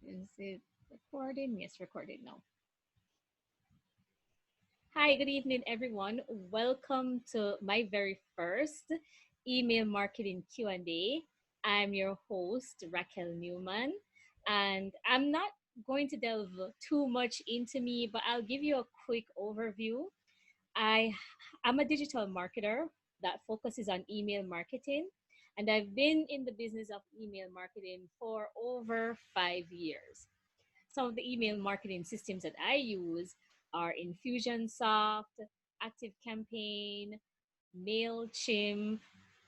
Is it recording? Yes, recording now. Hi, good evening, everyone. Welcome to my very first email marketing Q&A. I'm your host, Raquel Newman, and I'm not going to delve too much into me, but I'll give you a quick overview. I am a digital marketer that focuses on email marketing, and I've been in the business of email marketing for over 5 years. Some of the email marketing systems that I use are Infusionsoft, ActiveCampaign, MailChimp,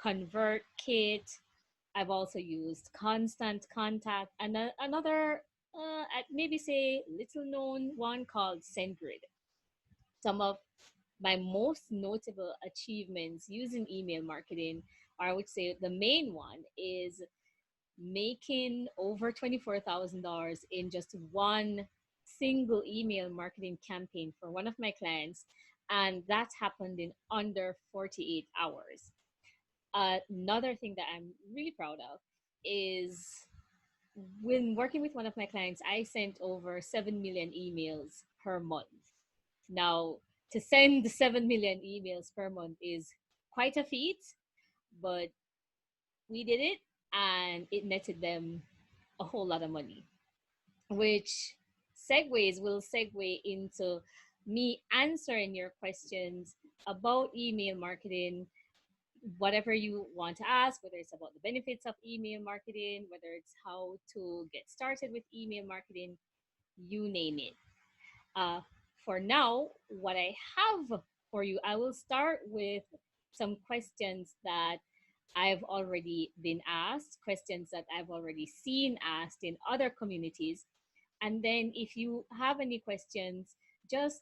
ConvertKit. I've also used Constant Contact and another, maybe say, little known one called SendGrid. Some of my most notable achievements using email marketing, or I would say the main one, is making over $24,000 in just one single email marketing campaign for one of my clients. And that happened in under 48 hours. Another thing that I'm really proud of is when working with one of my clients, I sent over 7 million emails per month. Now, to send 7 million emails per month is quite a feat, but we did it and it netted them a whole lot of money, which will segue into me answering your questions about email marketing, whatever you want to ask, whether it's about the benefits of email marketing, whether it's how to get started with email marketing, you name it. Uh, for now, what I have for you, I will start with some questions that I've already been asked, questions that I've already seen asked in other communities. And then if you have any questions, just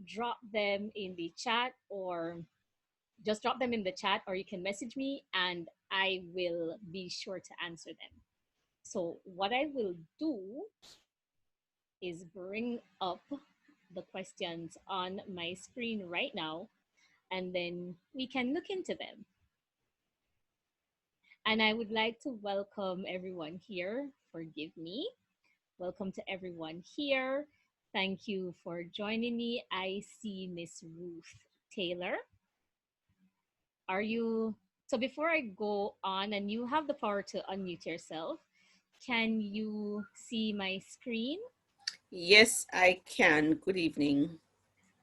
drop them in the chat or you can message me and I will be sure to answer them. So what I will do is bring up the questions on my screen right now, and then we can look into them. And I would like to welcome everyone here. Forgive me. Welcome to everyone here. Thank you for joining me. I see Miss Ruth Taylor. Are you? So before I go on, and you have the power to unmute yourself, can you see my screen? Yes, I can. Good evening.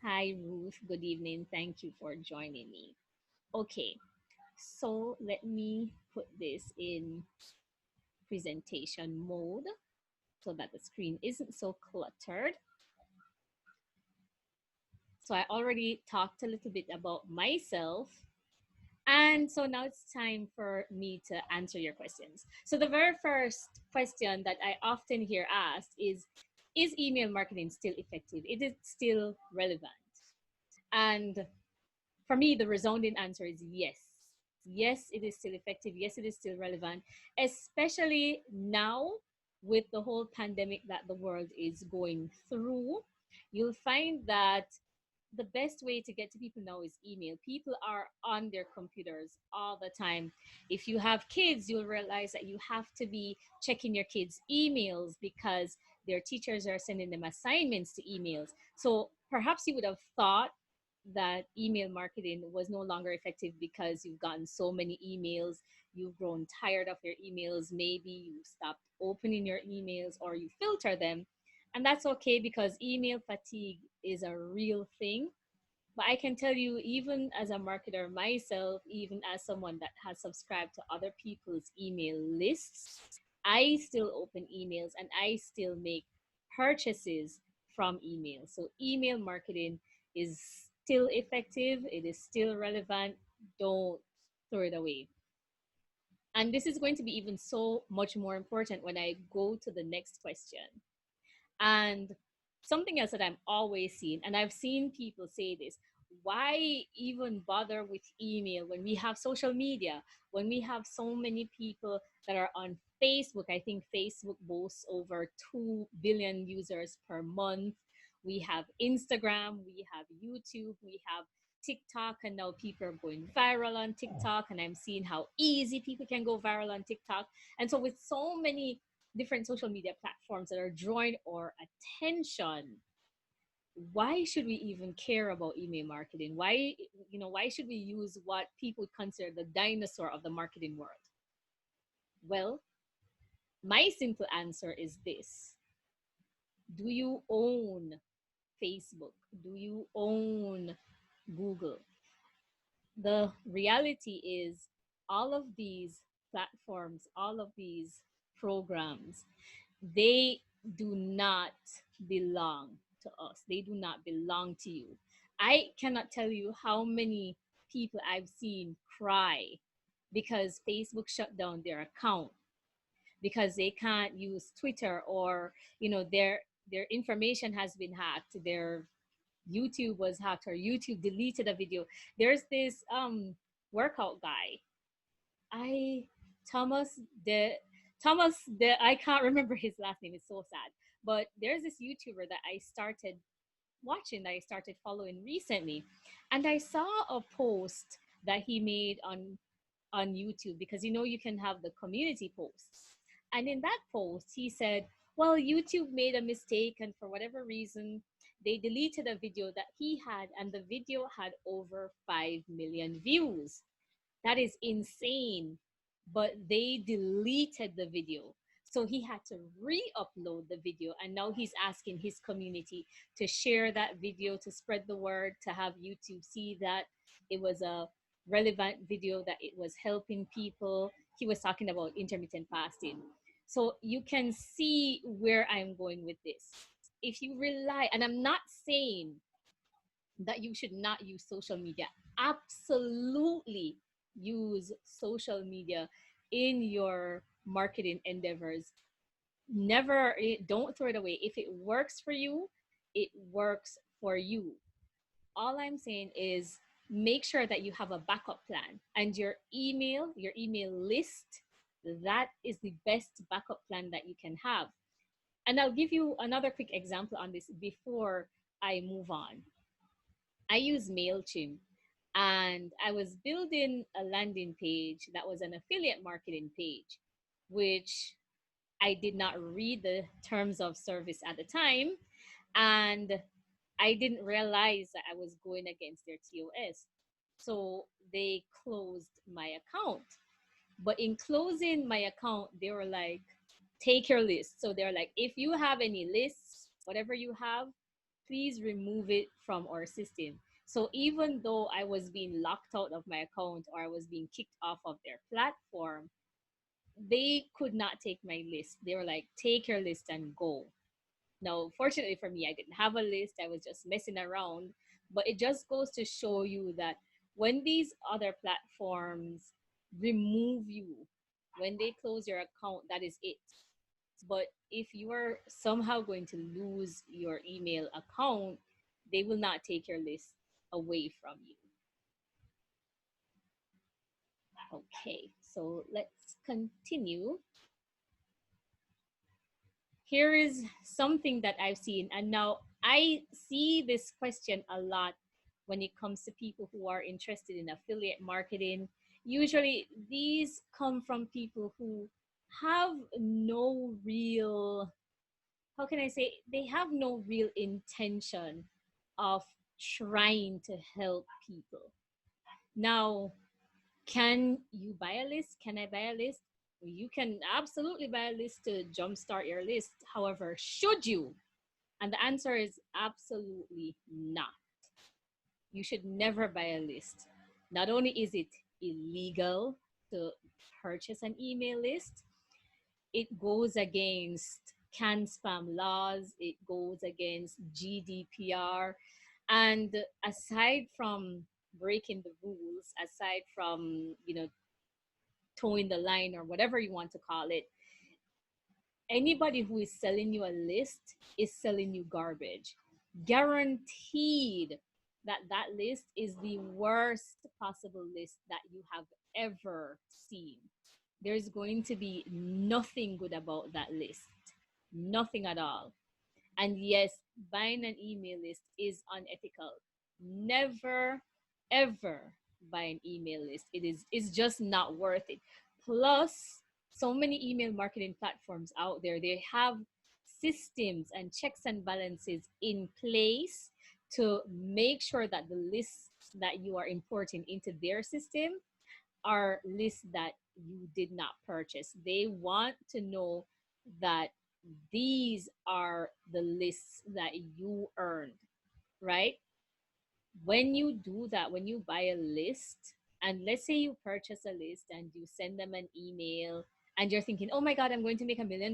Hi, Ruth. Good evening. Thank you for joining me. Okay, so let me put this in presentation mode so that the screen isn't so cluttered. So I already talked a little bit about myself. And so now it's time for me to answer your questions. So the very first question that I often hear asked is email marketing still effective? Is it still relevant? And for me, the resounding answer is yes. Yes, it is still effective. Yes, it is still relevant, especially now with the whole pandemic that the world is going through. You'll find that the best way to get to people now is email. People are on their computers all the time. If you have kids, you'll realize that you have to be checking your kids' emails because their teachers are sending them assignments to emails. So perhaps you would have thought that email marketing was no longer effective because you've gotten so many emails, you've grown tired of your emails, maybe you stopped opening your emails or you filter them. And that's okay because email fatigue is a real thing. But I can tell you, even as a marketer myself, even as someone that has subscribed to other people's email lists, I still open emails and I still make purchases from email. So email marketing is still effective, it is still relevant. Don't throw it away. And this is going to be even so much more important when I go to the next question. And something else that I'm always seeing, and I've seen people say this, why even bother with email when we have social media, when we have so many people that are on Facebook? I think Facebook boasts over 2 billion users per month. We have Instagram, we have YouTube, we have TikTok, and now people are going viral on TikTok. And I'm seeing how easy people can go viral on TikTok. And so, with so many different social media platforms that are drawing our attention, why should we even care about email marketing? Why should we use what people consider the dinosaur of the marketing world? Well, my simple answer is this: do you own Facebook? Do you own Google? The reality is, all of these platforms, all of these programs, they do not belong to us. They do not belong to you. I cannot tell you how many people I've seen cry because Facebook shut down their account because they can't use Twitter, or their information has been hacked. Their YouTube was hacked, or YouTube deleted a video. There's this workout guy. I Thomas the I can't remember his last name. It's so sad. But there's this YouTuber that I started watching, that I started following recently, and I saw a post that he made on YouTube, because you can have the community posts. And in that post, he said, well, YouTube made a mistake, and for whatever reason, they deleted a video that he had, and the video had over 5 million views. That is insane. But they deleted the video. So he had to re upload the video. And now he's asking his community to share that video, to spread the word, to have YouTube see that it was a relevant video, that it was helping people. He was talking about intermittent fasting. So you can see where I'm going with this. If you rely, and I'm not saying that you should not use social media. Absolutely use social media in your marketing endeavors. Never, don't throw it away. If it works for you, it works for you. All I'm saying is make sure that you have a backup plan, and your email list, that is the best backup plan that you can have. And I'll give you another quick example on this before I move on. I use MailChimp, and I was building a landing page that was an affiliate marketing page, which I did not read the terms of service at the time. And I didn't realize that I was going against their TOS. So they closed my account. But in closing my account, they were like, take your list. So they're like, if you have any lists, whatever you have, please remove it from our system. So even though I was being locked out of my account, or I was being kicked off of their platform, they could not take my list. They were like, take your list and go. Now, fortunately for me, I didn't have a list. I was just messing around. But it just goes to show you that when these other platforms remove you, when they close your account, that is it. But if you are somehow going to lose your email account, they will not take your list away from you. Okay, so let's continue. Here is something that I've seen, and now I see this question a lot when it comes to people who are interested in affiliate marketing. Usually, these come from people who have no real, how can I say, they have no real intention of trying to help people. Now, can you buy a list? Can I buy a list? You can absolutely buy a list to jumpstart your list. However, should you? And the answer is absolutely not. You should never buy a list. Not only is it illegal to purchase an email list, it goes against CAN spam laws, it goes against GDPR. And aside from breaking the rules, aside from, towing the line, or whatever you want to call it, anybody who is selling you a list is selling you garbage. Guaranteed that that list is the worst possible list that you have ever seen. There's going to be nothing good about that list, nothing at all. And yes, buying an email list is unethical. Never, ever buy an email list. It's just not worth it. Plus, So many email marketing platforms out there, they have systems and checks and balances in place to make sure that the lists that you are importing into their system are lists that you did not purchase. They want to know that these are the lists that you earned, right? When you do that, when you buy a list, and let's say you purchase a list and you send them an email and you're thinking, oh my God, I'm going to make $1 million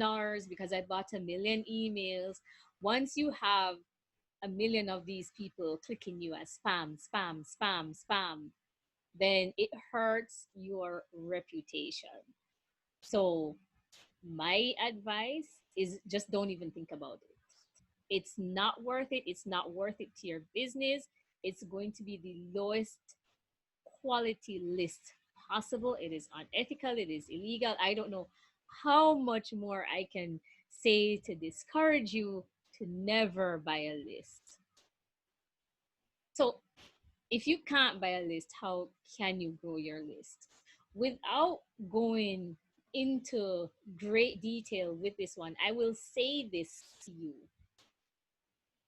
because I bought a million emails. Once you have a million of these people clicking you as spam, spam, spam, spam, then it hurts your reputation. So, my advice is just don't even think about it. It's not worth it. It's not worth it to your business. It's going to be the lowest quality list possible. It is unethical. It is illegal. I don't know how much more I can say to discourage you to never buy a list. So, if you can't buy a list, how can you grow your list? Without going into great detail with this one, I will say this to you.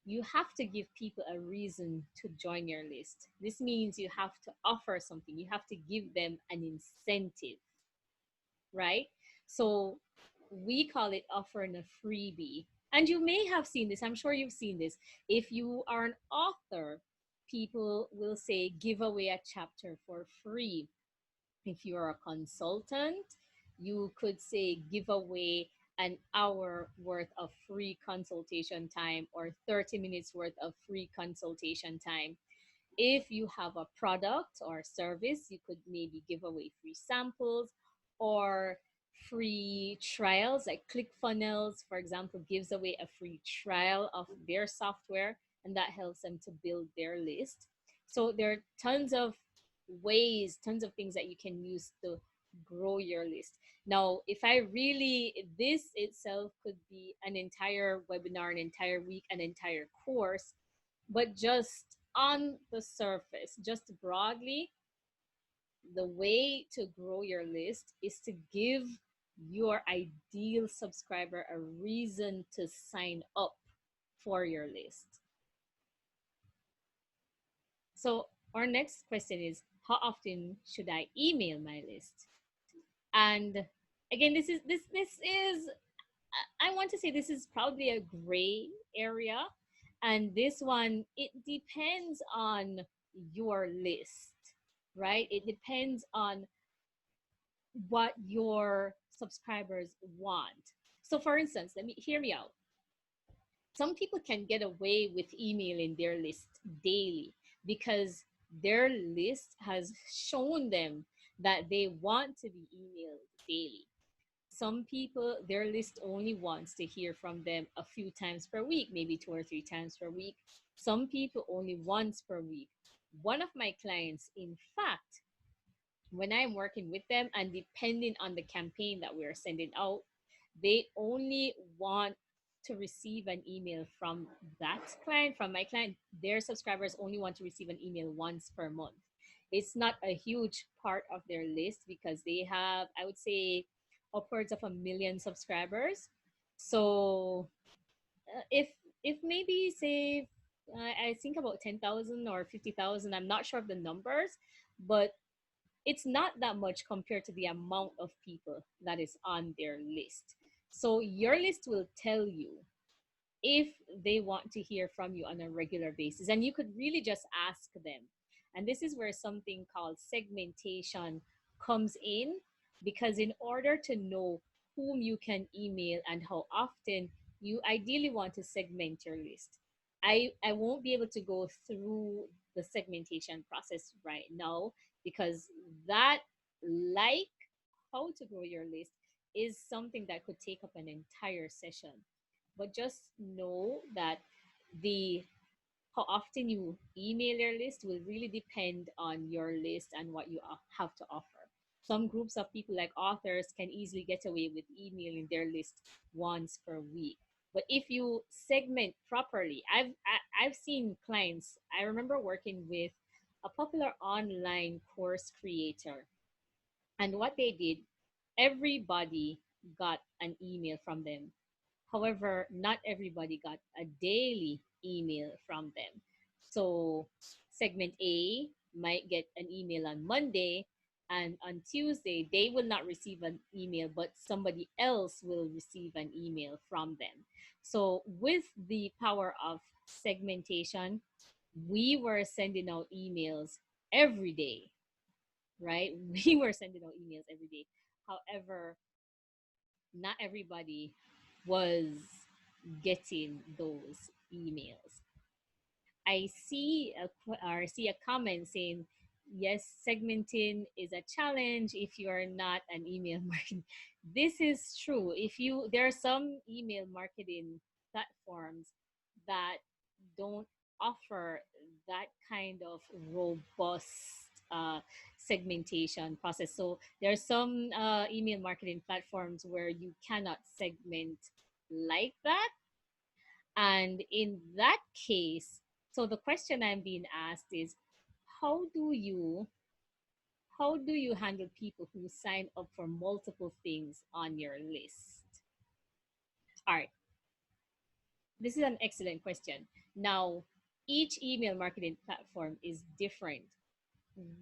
You have to give people a reason to join your list. This means you have to offer something, you have to give them an incentive, right? So we call it offering a freebie. And you may have seen this, I'm sure you've seen this. If you are an author, people will say, give away a chapter for free. If you're a consultant, you could say give away an hour worth of free consultation time or 30 minutes worth of free consultation time. If you have a product or service, you could maybe give away free samples or free trials, like ClickFunnels, for example, gives away a free trial of their software, and that helps them to build their list. So there are tons of ways, tons of things that you can use to grow your list. Now, if I really, this itself could be an entire webinar, an entire week, an entire course, but just on the surface, just broadly, the way to grow your list is to give your ideal subscriber a reason to sign up for your list. So, our next question is, how often should I email my list? And again, this is I want to say this is probably a gray area. And this one, it depends on your list, right? It depends on what your subscribers want. So, for instance, let me hear me out. Some people can get away with emailing their list daily because their list has shown them that they want to be emailed daily. Some people, their list only wants to hear from them a few times per week, maybe 2 or 3 times per week. Some people only once per week. One of my clients, in fact, when I'm working with them and depending on the campaign that we're sending out, they only want to receive an email from that client, from my client. Their subscribers only want to receive an email once per month. It's not a huge part of their list because they have, I would say, upwards of 1 million subscribers. So if maybe say I think about 10,000 or 50,000, I'm not sure of the numbers, but it's not that much compared to the amount of people that is on their list. So your list will tell you if they want to hear from you on a regular basis. And you could really just ask them. And this is where something called segmentation comes in, because in order to know whom you can email and how often, you ideally want to segment your list. I won't be able to go through the segmentation process right now because that, like how to grow your list, is something that could take up an entire session. But just know that the how often you email your list will really depend on your list and what you have to offer. Some groups of people, like authors, can easily get away with emailing their list once per week. But if you segment properly, I've seen clients. I remember working with a popular online course creator, and what they did, everybody got an email from them. However, not everybody got a daily email from them. So, segment A might get an email on Monday, and on Tuesday, they will not receive an email, but somebody else will receive an email from them. So, with the power of segmentation, we were sending out emails every day, right? We were sending out emails every day. However, not everybody was getting those emails. I see a comment saying, yes, segmenting is a challenge if you are not an email marketing. This is true. If you There are some email marketing platforms that don't offer that kind of robust segmentation process. So there are some email marketing platforms where you cannot segment like that. And in that case, so the question I'm being asked is, how do you how do you handle people who sign up for multiple things on your list? All right, this is an excellent question. Now, each email marketing platform is different.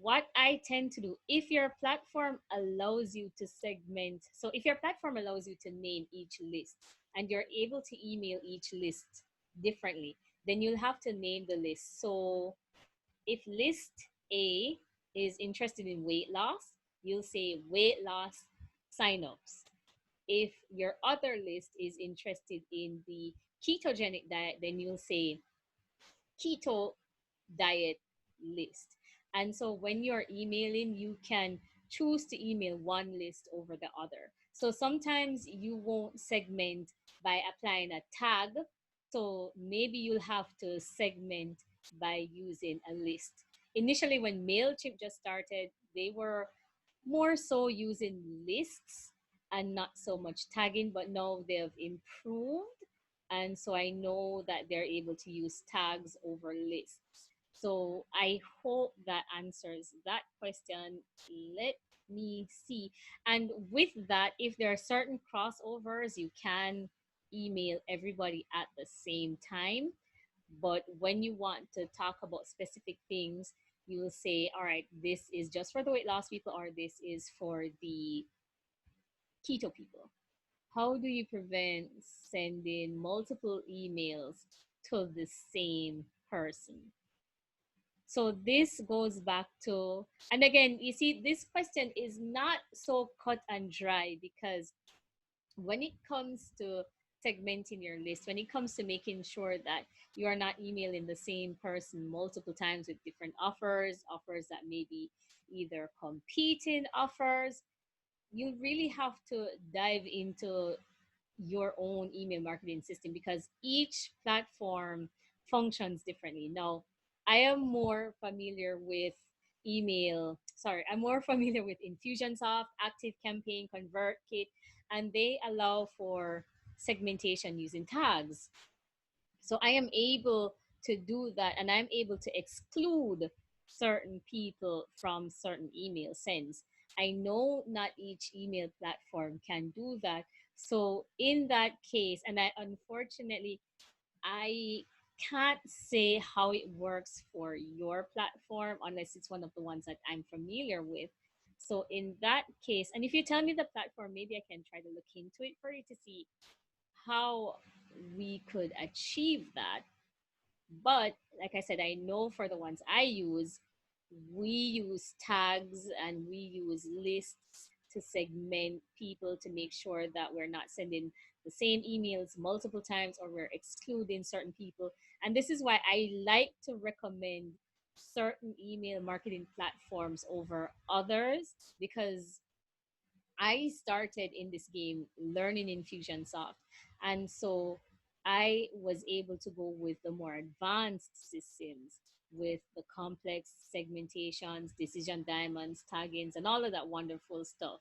What I tend to do, if your platform allows you to segment, so if your platform allows you to name each list and you're able to email each list differently, then you'll have to name the list. So if list A is interested in weight loss, you'll say weight loss signups. If your other list is interested in the ketogenic diet, then you'll say keto diet list. And so when you're emailing, you can choose to email one list over the other. So sometimes you won't segment by applying a tag. So maybe you'll have to segment by using a list. Initially, when MailChimp just started, they were more so using lists and not so much tagging, but now they've improved. And so I know that they're able to use tags over lists. So I hope that answers that question. Let me see. And with that, if there are certain crossovers, you can email everybody at the same time. But when you want to talk about specific things, you will say, all right, this is just for the weight loss people, or this is for the keto people. How do you prevent sending multiple emails to the same person? So this goes back to, and again, you see, this question is not so cut and dry, because when it comes to segmenting your list, when it comes to making sure that you are not emailing the same person multiple times with different offers that may be either competing offers, you really have to dive into your own email marketing system, because each platform functions differently. Now, I am more familiar with I'm more familiar with Infusionsoft, ActiveCampaign, ConvertKit, and they allow for segmentation using tags. So I am able to do that, and I'm able to exclude certain people from certain email sends. I know not each email platform can do that. So in that case, and I can't say how it works for your platform unless it's one of the ones that I'm familiar with. So in that case, and if you tell me the platform, maybe I can try to look into it for you to see how we could achieve that. But like I said, I know for the ones I use, we use tags and we use lists to segment people to make sure that we're not sending the same emails multiple times, or we're excluding certain people. And this is why I like to recommend certain email marketing platforms over others, because I started in this game learning Infusionsoft. And so I was able to go with the more advanced systems with the complex segmentations, decision diamonds, taggings, and all of that wonderful stuff.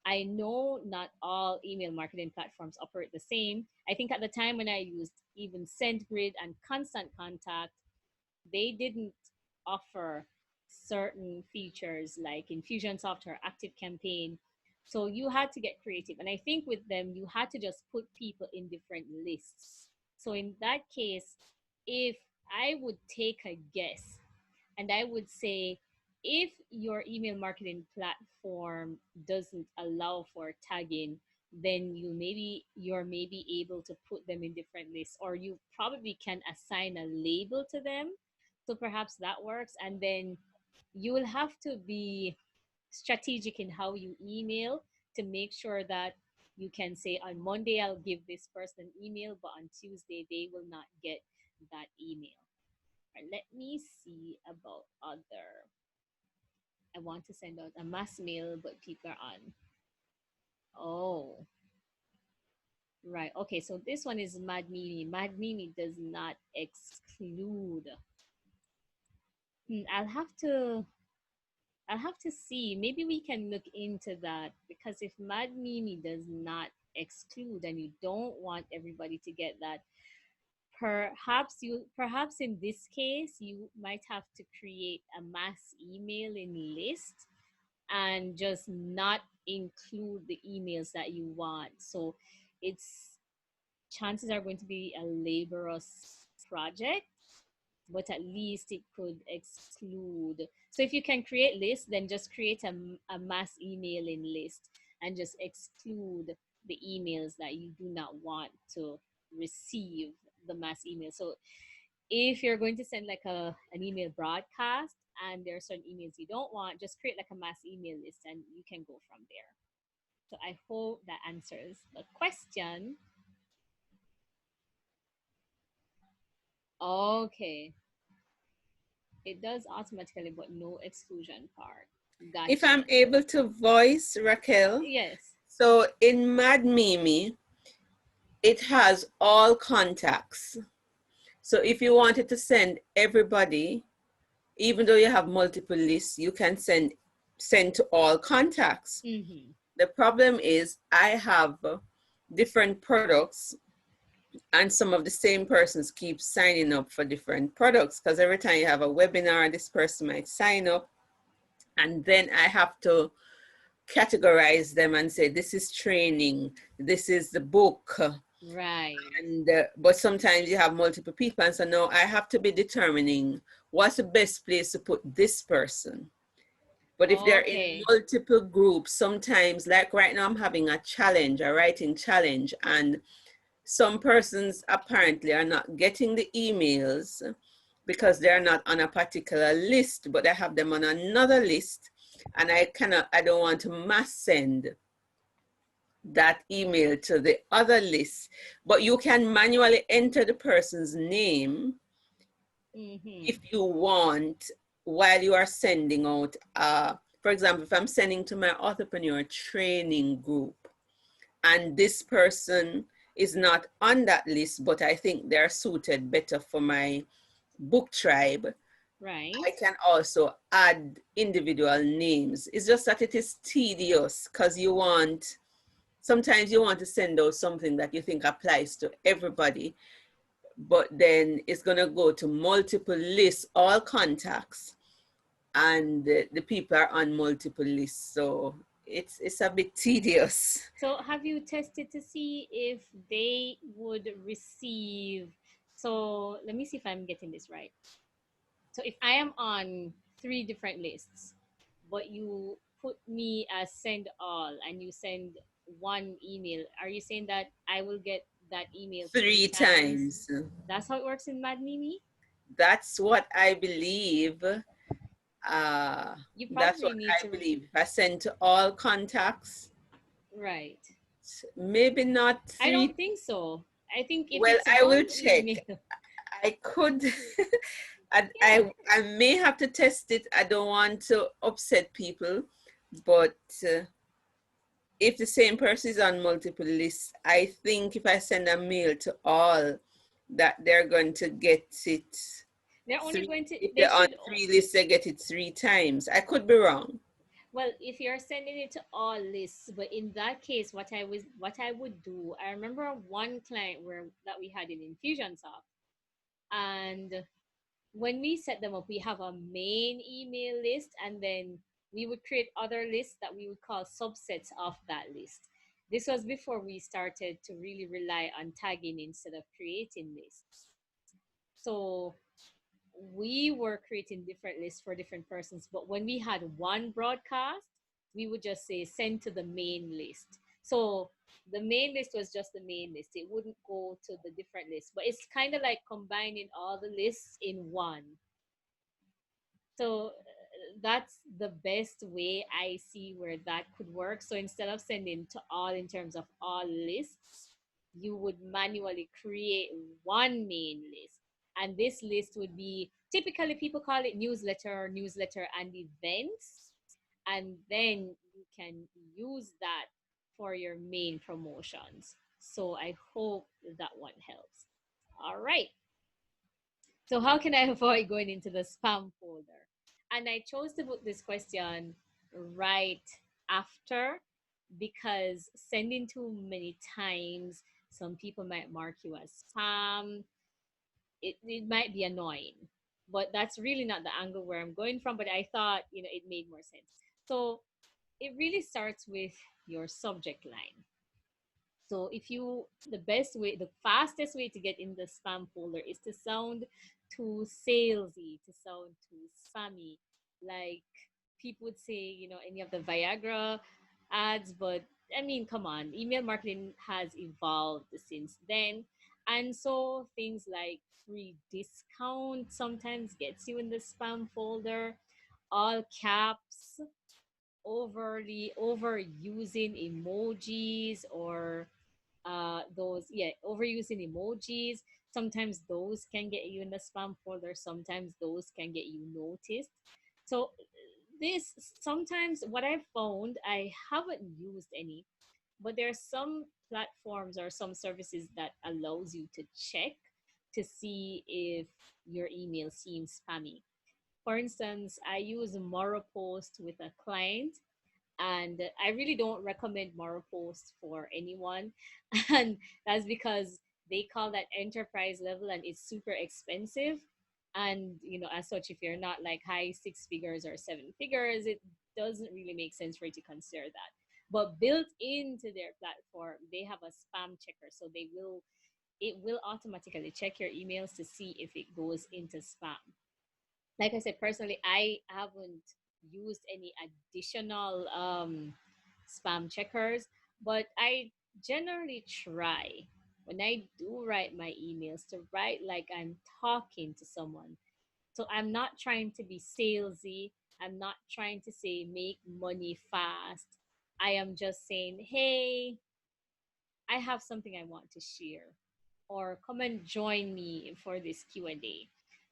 I know not all email marketing platforms operate the same. I think at the time when I used even SendGrid and Constant Contact, they didn't offer certain features like Infusionsoft or Active Campaign. So you had to get creative. And I think with them, you had to just put people in different lists. So in that case, if I would take a guess and I would say, if your email marketing platform doesn't allow for tagging, then you're maybe able to put them in different lists, or you probably can assign a label to them. So perhaps that works. And then you will have to be strategic in how you email to make sure that you can say on Monday I'll give this person an email, but on Tuesday they will not get that email. Right, let me see about other. I want to send out a mass mail, but people are on. Oh, right. Okay, so this one is Mad Mimi. Mad Mimi does not exclude. I'll have to. I'll have to see. Maybe we can look into that, because if Mad Mimi does not exclude and you don't want everybody to get that, perhaps in this case you might have to create a mass emailing list and just not include the emails that you want. So it's chances are going to be a laborious project, but at least it could exclude. So if you can create lists, then just create a mass emailing list and just exclude the emails that you do not want to receive the mass email. So if you're going to send like an email broadcast and there are certain emails you don't want, just create like a mass email list and you can go from there. So I hope that answers the question. Okay. It does automatically, but no exclusion part. If Gotcha. I'm able to voice, Raquel, Yes. so in Mad Mimi, it has all contacts. So if you wanted to send everybody, even though you have multiple lists, you can send to all contacts. Mm-hmm. The problem is I have different products, and some of the same persons keep signing up for different products, because every time you have a webinar, this person might sign up, and then I have to categorize them and say, this is training, this is the book. Right. And but sometimes you have multiple people, and so now I have to be determining what's the best place to put this person. But if they're in Okay. multiple groups, sometimes, like right now, I'm having a challenge, a writing challenge, and some persons apparently are not getting the emails because they're not on a particular list, but I have them on another list, and I don't want to mass send that email to the other list. But you can manually enter the person's name Mm-hmm. if you want while you are sending out. For example, if I'm sending to my entrepreneur training group and this person is not on that list, but I think they're suited better for my book tribe, Right. I can also add individual names. It's just that it is tedious because sometimes you want to send out something that you think applies to everybody, but then it's going to go to multiple lists, all contacts, and the people are on multiple lists. So it's a bit tedious. So have you tested to see if they would receive? So let me see if I'm getting this right. So if I am on three different lists, but you put me as send all and you send one email, are you saying that I will get that email three Three times? times. That's how it works in Mad Mimi? That's what I believe. You That's probably what need I to, believe. If I send to all contacts, right. maybe not I three. don't think so. I think if Well, it's I will one check. email, I could. yeah. I may have to test it. I don't want to upset people, but if the same person is on multiple lists, I think if I send a mail to all, that they're going to get it They're only three. going to, If they they're on should, three lists, they get it three times. I could be wrong. well, if you're sending it to all lists, but in that case, what I would do, I remember one client where that we had in Infusionsoft, and when we set them up, we have a main email list, and then we would create other lists that we would call subsets of that list. This was before we started to really rely on tagging instead of creating lists. So we were creating different lists for different persons, but when we had one broadcast, we would just say send to the main list. So the main list was just the main list. It wouldn't go to the different lists, but it's kind of like combining all the lists in one. So that's the best way I see where that could work. So instead of sending to all in terms of all lists, you would manually create one main list. And this list would be, typically people call it newsletter, newsletter and events. And then you can use that for your main promotions. So I hope that one helps. All right. So how can I avoid going into the spam folder? And I chose to put this question right after, because sending too many times, some people might mark you as spam. It might be annoying, but that's really not the angle where I'm going from. But I thought, it made more sense. So it really starts with your subject line. So the best way, the fastest way to get in the spam folder is to sound too salesy, to sound too spammy. Like people would say, any of the Viagra ads, but I mean, come on, email marketing has evolved since then. And so things like free discount sometimes gets you in the spam folder, all caps, overly overusing emojis, or those, yeah, overusing emojis, sometimes those can get you in the spam folder, sometimes those can get you noticed. So this, sometimes what I've found, I haven't used any, but there are some platforms or some services that allows you to check to see if your email seems spammy. For instance, I use Moropost with a client, and I really don't recommend Moropost for anyone. And that's because they call that enterprise level and it's super expensive. And as such, if you're not like high six figures or seven figures, it doesn't really make sense for you to consider that. But built into their platform, they have a spam checker, so it will automatically check your emails to see if it goes into spam. Like I said, personally, I haven't used any additional spam checkers, but I generally try, when I do write my emails, to write like I'm talking to someone. So I'm not trying to be salesy. I'm not trying to say make money fast. I am just saying, hey, I have something I want to share, or come and join me for this Q&A.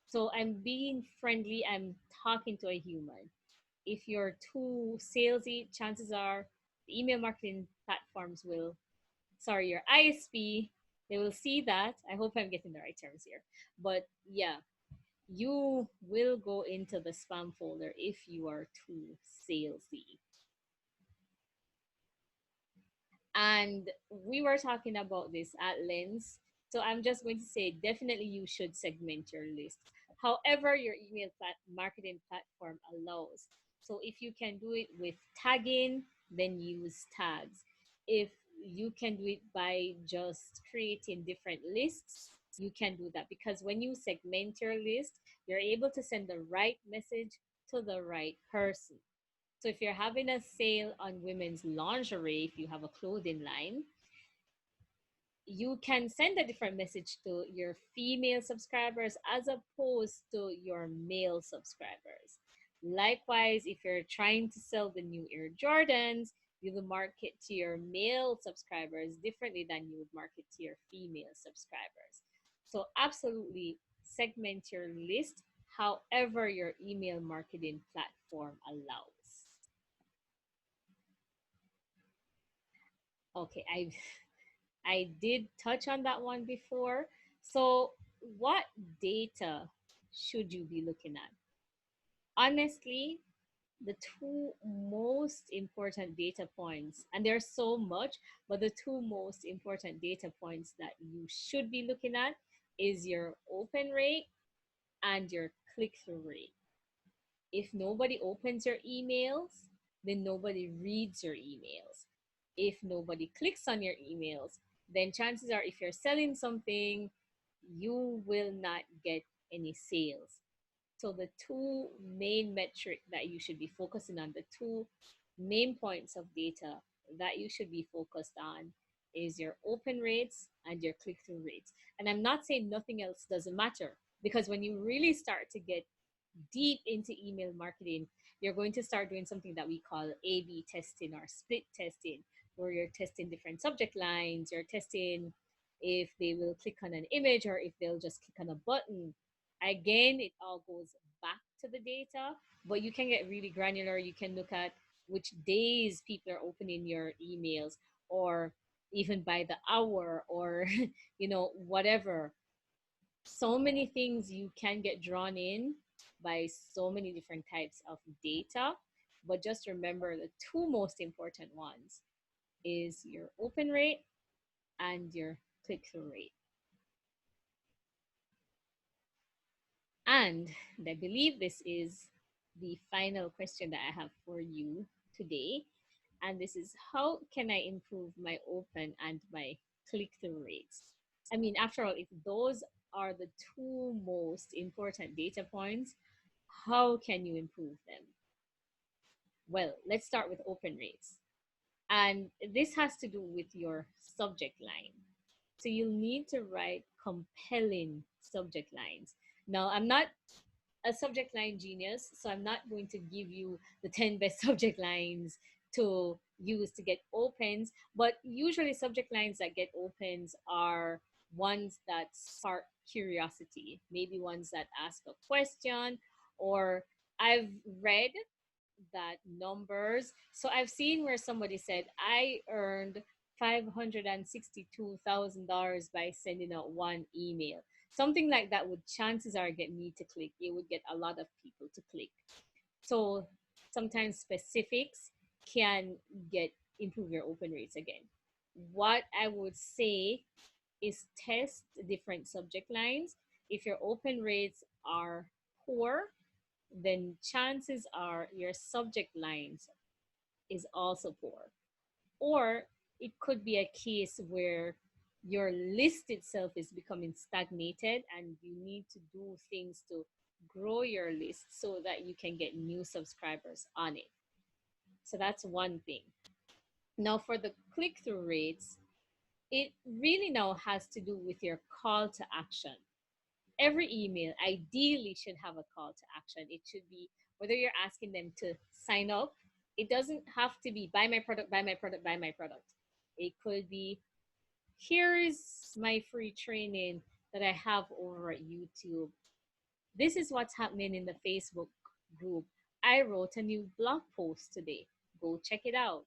So I'm being friendly, I'm talking to a human. If you're too salesy, chances are the email marketing platforms will, sorry, your ISP, they will see that. I hope I'm getting the right terms here. But yeah, you will go into the spam folder if you are too salesy. And we were talking about this at Lens. So I'm just going to say definitely you should segment your list. However, your marketing platform allows. So if you can do it with tagging, then use tags. If you can do it by just creating different lists, you can do that, because when you segment your list, you're able to send the right message to the right person. So if you're having a sale on women's lingerie, if you have a clothing line, you can send a different message to your female subscribers as opposed to your male subscribers. Likewise, if you're trying to sell the new Air Jordans, you will market to your male subscribers differently than you would market to your female subscribers. So absolutely segment your list however your email marketing platform allows. Okay, I did touch on that one before. So, what data should you be looking at? Honestly, the two most important data points, and there's so much, but the two most important data points that you should be looking at is your open rate and your click through rate. If nobody opens your emails, then nobody reads your emails. If nobody clicks on your emails, then chances are if you're selling something, you will not get any sales. So the two main metric that you should be focusing on, the two main points of data that you should be focused on is your open rates and your click-through rates. And I'm not saying nothing else doesn't matter, because when you really start to get deep into email marketing, you're going to start doing something that we call A/B testing or split testing, where you're testing different subject lines, you're testing if they will click on an image or if they'll just click on a button. Again, it all goes back to the data, but you can get really granular. You can look at which days people are opening your emails, or even by the hour, or whatever. So many things you can get drawn in by so many different types of data, but just remember the two most important ones is your open rate and your click-through rate. And I believe this is the final question that I have for you today. And this is, how can I improve my open and my click-through rates? I mean, after all, if those are the two most important data points, how can you improve them? Well, let's start with open rates. And this has to do with your subject line. So you'll need to write compelling subject lines. Now, I'm not a subject line genius, so I'm not going to give you the 10 best subject lines to use to get opens, but usually subject lines that get opens are ones that spark curiosity, maybe ones that ask a question, or I've read that numbers. So I've seen where somebody said, I earned $562,000 by sending out one email. Something like that would, chances are, get me to click. It would get a lot of people to click. So sometimes specifics can get improve your open rates again. What I would say is test different subject lines. If your open rates are poor, then chances are your subject lines is also poor. Or it could be a case where your list itself is becoming stagnated and you need to do things to grow your list so that you can get new subscribers on it. So that's one thing. Now, for the click through rates, it really now has to do with your call to action. Every email ideally should have a call to action. It should be whether you're asking them to sign up. It doesn't have to be buy my product, buy my product, buy my product. It could be, here's my free training that I have over at YouTube. This is what's happening in the Facebook group. I wrote a new blog post today. Go check it out.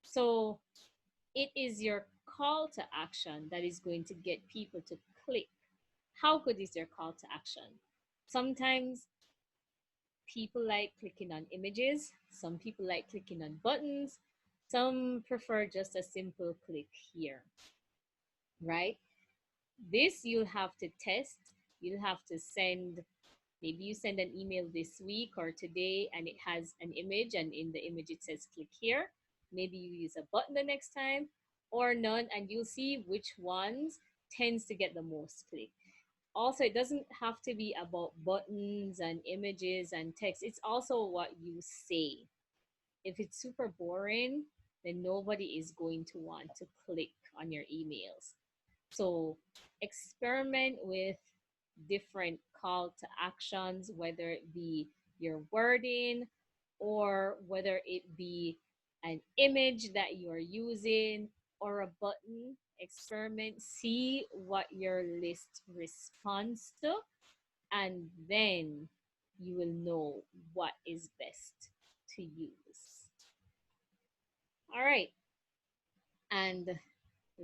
So it is your call to action that is going to get people to click. How good is your call to action? Sometimes people like clicking on images, some people like clicking on buttons, some prefer just a simple click here, right? This you'll have to test. You'll have to send, maybe you send an email this week or today and it has an image, and in the image it says click here. Maybe you use a button the next time, or none, and you'll see which ones tends to get the most click. Also, it doesn't have to be about buttons and images and text. It's also what you say. If it's super boring, then nobody is going to want to click on your emails. So experiment with different call to actions, whether it be your wording or whether it be an image that you are using or a button. Experiment, see what your list responds to, and then you will know what is best to use. All right. And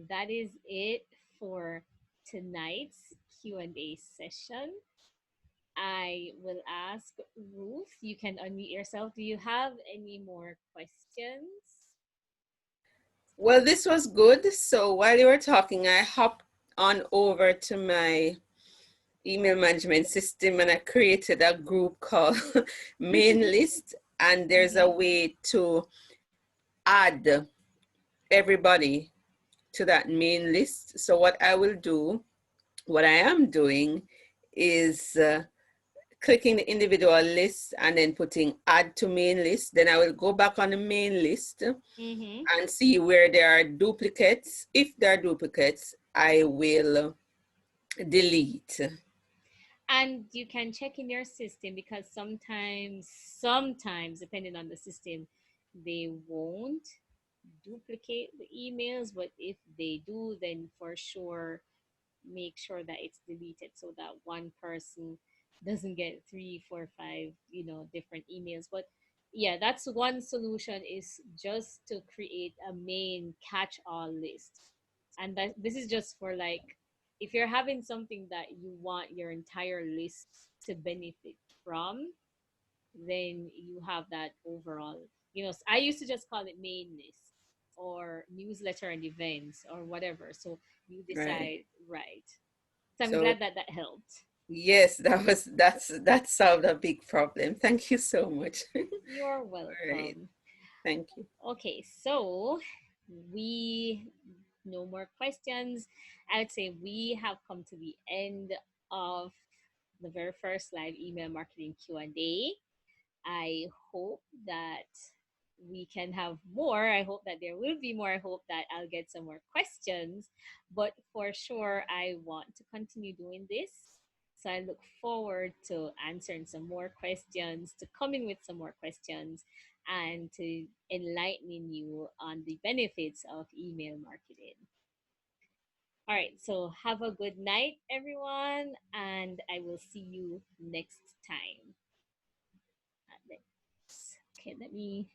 that is it for tonight's Q&A session. I will ask Ruth, you can unmute yourself. Do you have any more questions? Well, this was good. So while you were talking, I hopped on over to my email management system, and I created a group called Main List, and there's a Mm-hmm. way to add everybody to that main list. So what I will do, what I am doing is clicking the individual list and then putting add to main list. Then I will go back on the main list Mm-hmm. and see where there are duplicates. If there are duplicates, I will delete. And you can check in your system because sometimes, depending on the system, they won't duplicate the emails. But if they do, then for sure make sure that it's deleted so that one person doesn't get three, four, five, different emails. But yeah, that's one solution, is just to create a main catch-all list. And that this is just for, like, if you're having something that you want your entire list to benefit from, then you have that overall. I used to just call it main list or newsletter and events or whatever. So you Right. decide, right. So I'm So glad that that helped. yes, that solved a big problem. Thank you so much. You're All right. welcome. Thank you. Okay, so we no more questions. I would say we have come to the end of the very first live email marketing Q&A. I hope that we can have more. I hope that there will be more. I hope that I'll get some more questions. But for sure, I want to continue doing this. So I look forward to answering some more questions, to coming with some more questions, and to enlightening you on the benefits of email marketing. All right, so have a good night, everyone, and I will see you next time. Okay, let me